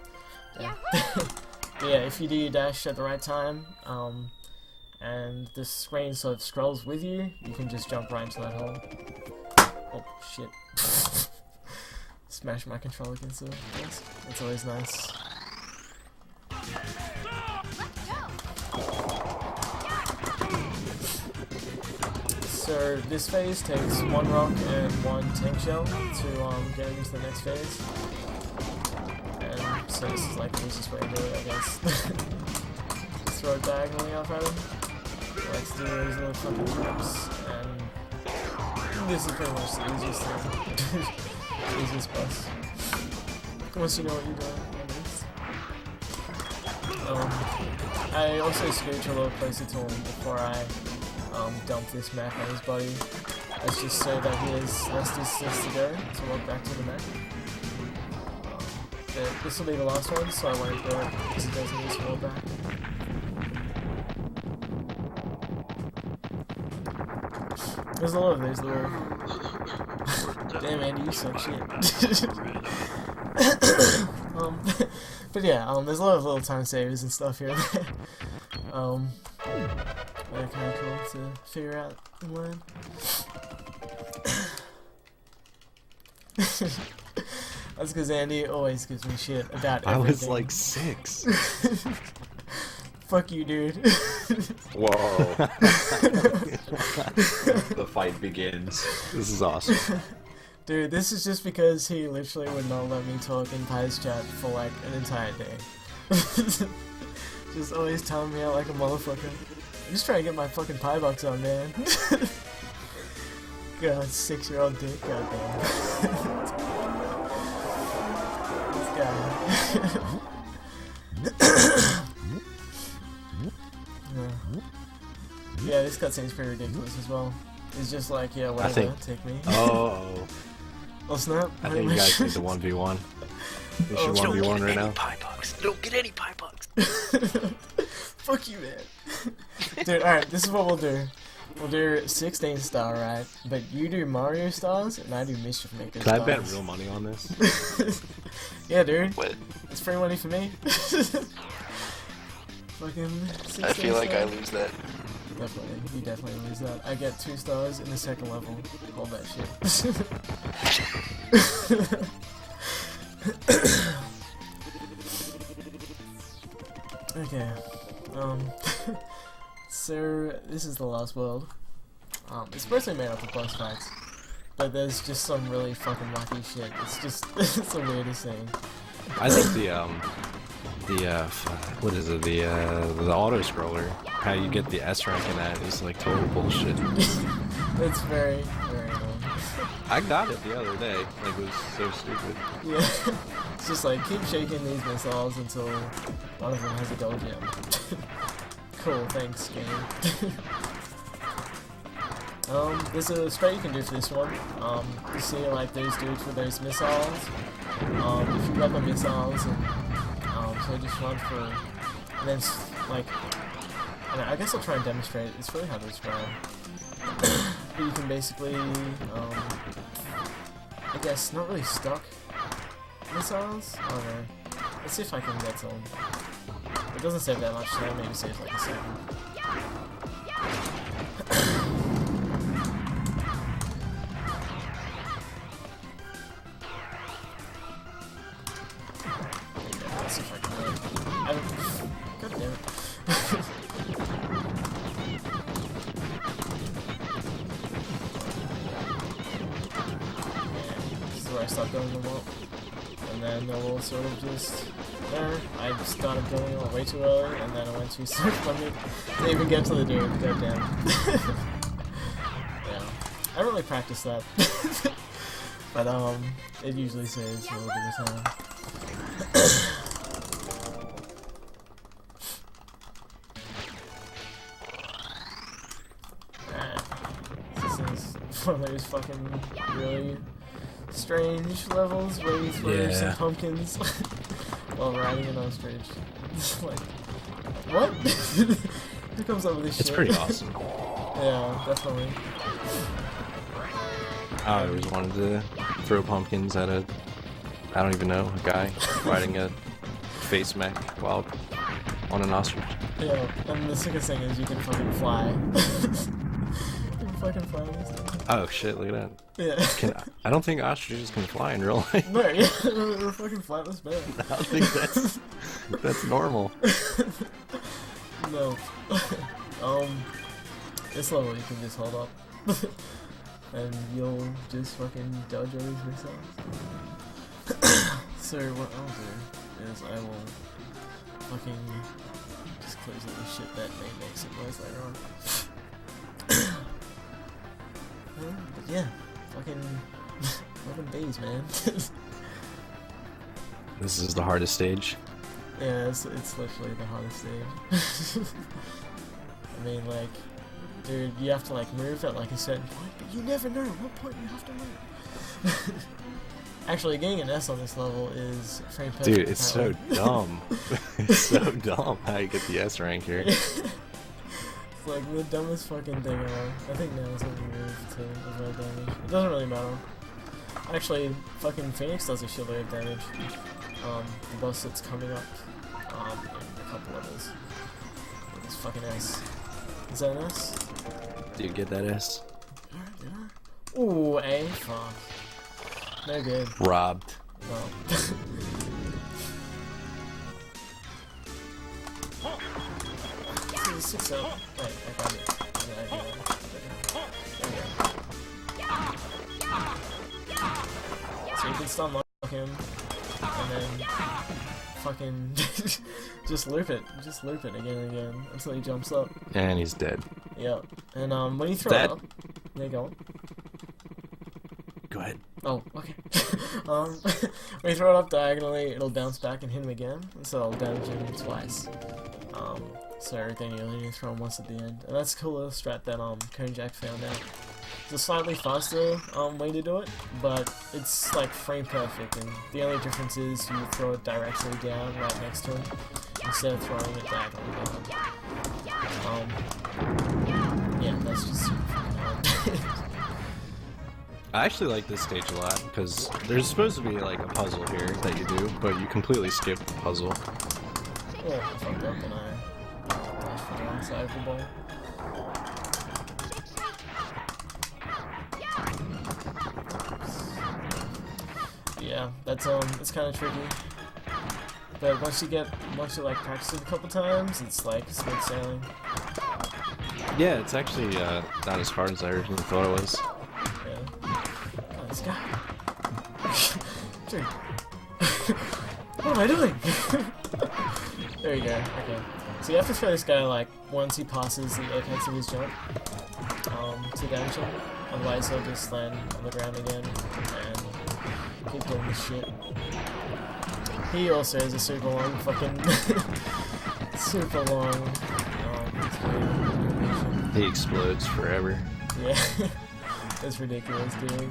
Yeah. But yeah, if you do your dash at the right time, and the screen sort of scrolls with you, you can just jump right into that hole. Oh, shit. Smash my controller against the desk. That's always nice. So this phase takes one rock and one tank shell to get into the next phase. And so this is like the easiest way to do it, I guess. Just throw it diagonally up at him. Let's do those little fucking traps, and this is pretty much the easiest thing. Easiest boss. Once you know what you're doing, at least. I also scooch a little closer to him before I dump this mech on his body. That's just so that he has less distance to go to walk back to the mech. This will be the last one, so I won't do it because it doesn't use fall back. There's a lot of those little... Damn, Andy, you suck shit. But yeah, there's a lot of little time savers and stuff here. They're kind of cool to figure out and learn. That's because Andy always gives me shit about everything. I was like 6. Fuck you, dude. Whoa. The fight begins. This is awesome. Dude, this is just because he literally would not let me talk in Pi's chat for like an entire day. Just always telling me out like a motherfucker. I'm just trying to get my fucking pie box on, man. God, 6-year-old dick, goddamn. This guy. Yeah, this cutscene's pretty ridiculous as well. It's just like, yeah, whatever, take me. Oh. Oh snap. I think you guys need the 1v1. We should 1v1 right now. Pie box. Don't get any pie box. Fuck you, man. Dude, alright, this is what we'll do. We'll do 16 star, right? But you do Mario stars, and I do Mischief Maker Can stars. I bet real money on this? Yeah, dude. What? It's free money for me. Fucking 16 I feel like I stars. lose that. Definitely, you definitely lose that. I get 2 stars in the second level. Hold that shit. Okay. So this is the last world. It's mostly made up of boss fights, but there's just some really fucking wacky shit. It's just it's the weirdest thing. I think what is it? The auto scroller. How you get the S rank in that is like total bullshit. It's very, very annoying. I got it the other day. Like, it was so stupid. Yeah. It's just like keep shaking these missiles until one of them has a gold gem. Cool, thanks, game. There's a strat you can do for this one. You see like those dudes with those missiles. If you grab the missiles and so just run for, and then like, I guess I'll try and demonstrate. It's really hard to describe. But you can basically, I guess not really stuck missiles. I don't know. Let's see if I can get some. It doesn't save that much time. Maybe save like a second. Let's see if I can. God damn it. building them up. And then they will sort of just... There, I started building them up way too early, and then I went too soon for me to even get to the dude. Goddamn. Yeah. I don't really practice that. But, it usually saves a little bit of time. One of those fucking really strange levels where you throw some pumpkins while riding an ostrich. It's like, what? Who comes up with this shit? It's pretty awesome. Yeah, definitely. I always wanted to throw pumpkins at a, I don't even know, a guy riding a face mech while on an ostrich. Yeah, and the sickest thing is you can fucking fly. You can fucking fly on this thing. Oh shit, look at that. Yeah. I don't think ostriches can fly in real life. No, yeah, they're fucking flightless man. I don't think that's normal. No. This level you can just hold up. And you'll just fucking dodge all these missiles. So what I'll do is I will fucking just close all the shit that may make some noise later on. But yeah, fucking bees, man. This is the hardest stage. Yeah, it's literally the hardest stage. I mean, like, dude, you have to like move at like a certain point, but you never know what point you have to move. Actually, getting an S on this level is frame perfect. Dude, it's so dumb. It's so dumb how you get the S rank here. It's like the dumbest fucking thing ever. I think now is when you move to avoid damage. It doesn't really matter. Actually, fucking Phoenix does a shitload of damage. The boss that's coming up in a couple levels. This fucking S. Is that an S? Dude, get that S. Did I? Ooh, A? Fuck. No good. Robbed. No. This is 6 up. Wait, I got it. Yeah, I got it. There we go. So you can stun lock him, and then fucking just loop it. Just loop it again and again until he jumps up. And he's dead. Yep. And when you throw it up, there you go. Go ahead. Oh, okay. When you throw it up diagonally, it'll bounce back and hit him again, so it'll damage him twice. So everything you only need to throw him once at the end. And that's a cool little strat that Cone Jack found out. It's a slightly faster way to do it, but it's like frame perfect, and the only difference is you throw it directly down right next to him instead of throwing it diagonally down. Yeah, that's just super fucking hard. I actually like this stage a lot because there's supposed to be like a puzzle here that you do, but you completely skip the puzzle. Oh, I fucked up and I dashed for the wrong side of the ball. Yeah, that's it's kind of tricky. But once you like practice it a couple times, it's like smooth sailing. Yeah, it's actually not as hard as I originally thought it was. Yeah. Oh, this guy. Dude. What am I doing? There you go. Okay. So you have to throw this guy like once he passes the apex of his jump to damage him. Otherwise he'll just land on the ground again and keep doing this shit. He also has a super long fucking super long animation. He explodes forever. Yeah. That's ridiculous, dude.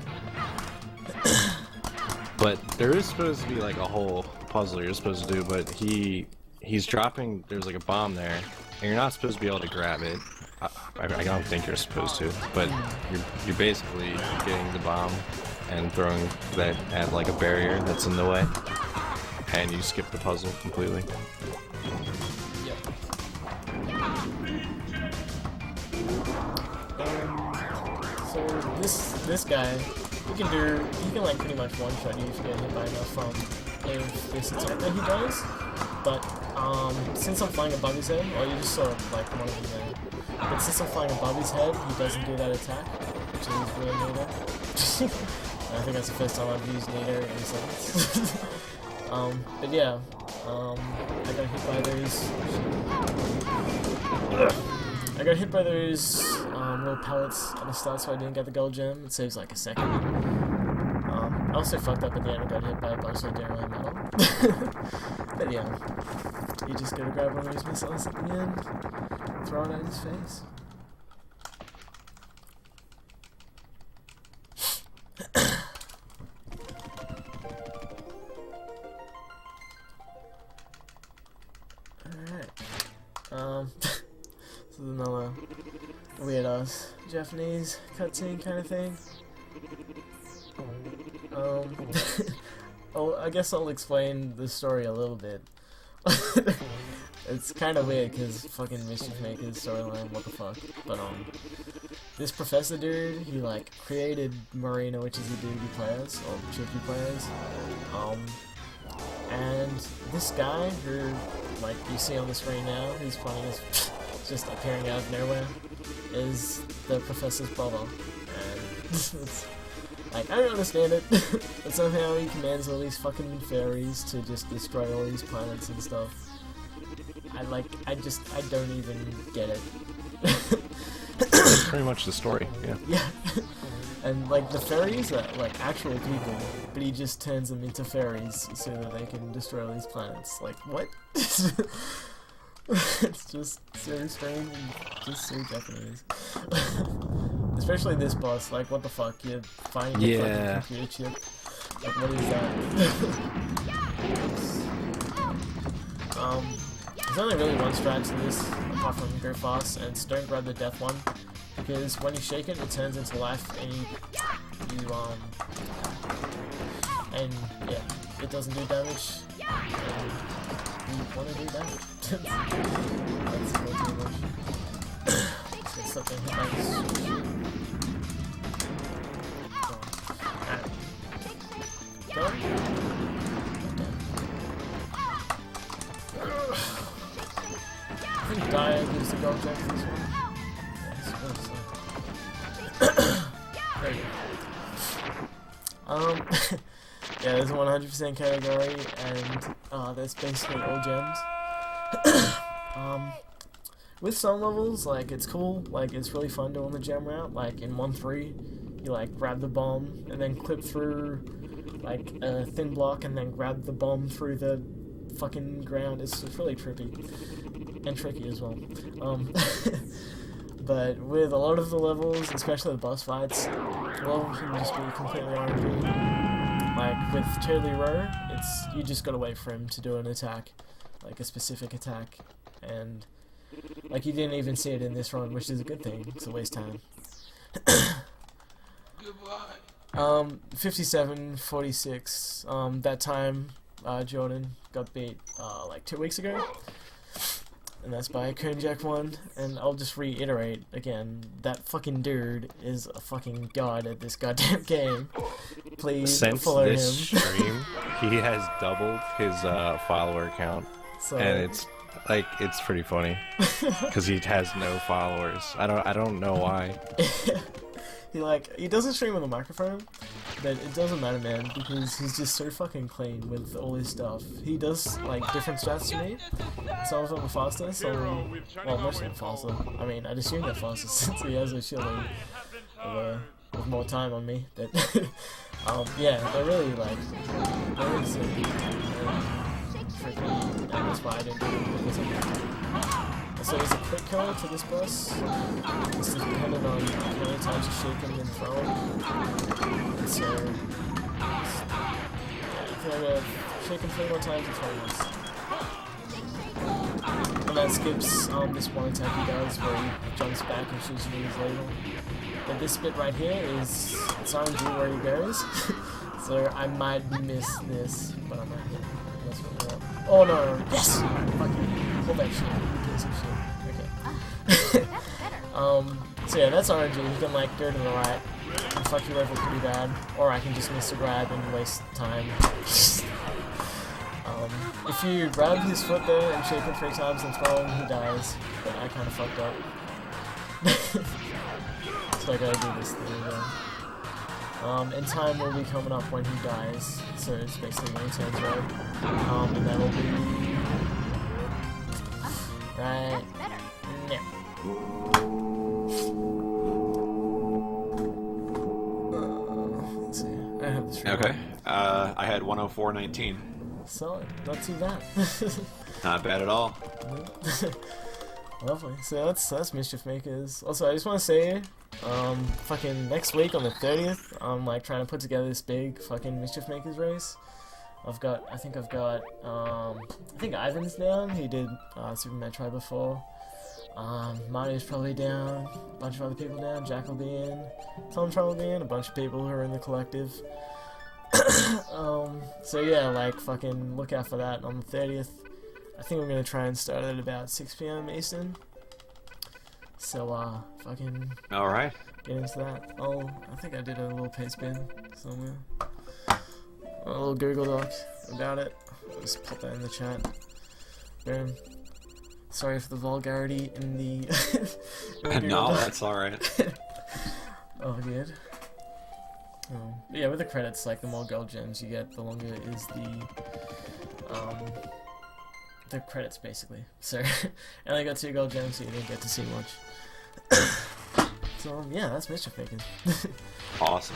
But there is supposed to be like a whole puzzle you're supposed to do, but he's dropping, there's like a bomb there, and you're not supposed to be able to grab it. I don't think you're supposed to, but you're basically getting the bomb and throwing that at like a barrier that's in the way, and you skip the puzzle completely. Yep. So this guy, you can like pretty much one shot you if you get hit by enough if this attack that he does. But since I'm flying above his head, well, you just saw like one of them there. But since I'm flying above his head, he doesn't do that attack, which is really neat. I think that's the first time I've used Nito in Science. But yeah, I got hit by those. I got hit by those little pellets at the start, so I didn't get the gold gem. It saves like a second. I also fucked up at the end and got hit by a bunch, so I didn't really matter. But yeah, you just gotta grab one of those missiles at the end, throw it at his face. Alright. This is another weird ass Japanese cutscene kind of thing. I guess I'll explain the story a little bit. It's kind of weird because fucking Mischief Maker's storyline, what the fuck. But this professor dude, he like created Marina, which is the dude he plays, or Chicky plays. And this guy who, like you see on the screen now, who's playing is just appearing out of nowhere, is the professor's brother. And it's like, I don't understand it, but somehow he commands all these fucking fairies to just destroy all these planets and stuff. I don't even get it. That's pretty much the story, yeah. Yeah. And like the fairies are like actual people, but he just turns them into fairies so that they can destroy all these planets. Like, what? It's just so strange and just so Japanese. Especially this boss, like, what the fuck? You're finding a fucking computer chip. Like, what is that? There's only really one strat to this, apart from go fast, and it's don't grab the death one. Because when you shake it, it turns into life, and and yeah, it doesn't do damage, and you want to do damage. That's way too much. So it's something like this. Done? I think Dia gives the gold gem for this one. There you go. Yeah, there's a 100% category, and that's basically all gems. With some levels, like, it's cool, like, it's really fun doing the gem route, like, in 1-3, you, like, grab the bomb, and then clip through, like, a thin block, and then grab the bomb through the fucking ground. It's really trippy, and tricky as well. But with a lot of the levels, especially the boss fights, a lot of them can just be completely RNG. Like with Totally Row, you just gotta wait for him to do an attack, like a specific attack, and like you didn't even see it in this run, which is a good thing. It's a waste of time. Goodbye. 57-46. That time, Jordan got beat like 2 weeks ago. And that's by Konjac 1, and I'll just reiterate again, that fucking dude is a fucking god at this goddamn game. Please follow him. Since this stream, he has doubled his follower count, So, and it's pretty funny because he has no followers. I don't know why. he doesn't stream with a microphone, but it doesn't matter, man, because he's just so fucking clean with all his stuff. He does like different strats to me. Some of them are faster, some well, most of them are faster. I mean, I'd assume they're faster since he has a shielding with more time on me. But yeah, they're really silly. And that's why I didn't do it because of that. So there's a quick kill to this boss. This is dependent on how many times you shake him and throw him. And so, you can either shake him 3 more times or throw once. And that skips this one attack he does where he jumps back and shoots you with his ladle. But this bit right here it's RNG where he goes. So I might miss this, but I might hit. That's what we're at. Oh no! Yes! Fuck you. Hold that shit. You piece of shit. Okay. So yeah, that's RNG. You can like go to the right and fuck your level pretty bad, or I can just miss a grab and waste time. If you grab his foot there and shake him 3 times and throw him, he dies. But I kind of fucked up. So I gotta do this thing again. And time will be coming up when he dies, so it's basically when he turns red. And that'll be right now. Let's see. I have this. Okay. I had 104.19. Solid. Not too bad. Not bad at all. Lovely. So that's Mischief Makers. Also, I just want to say, fucking next week on the 30th, I'm like trying to put together this big fucking Mischief Makers race. I think Ivan's down. He did Super Metroid before. Mario's probably down. A bunch of other people down. Jack will be in. Tom Troll will be in. A bunch of people who are in the collective. So yeah, like fucking look out for that on the 30th. I think we're gonna try and start at about 6 p.m. Eastern. So fucking All right. get into that. Oh, I think I did a little paste bin somewhere. A little Google Doc about it. I'll just pop that in the chat. Boom. Sorry for the vulgarity in the. in the Google No, Doc. that's all right. Oh, good. But yeah, with the credits, like the more gold gems you get, the longer is the credits basically. So, I only got 2 gold gems, so you didn't get to see much. So yeah, that's Mischief Makers. Awesome.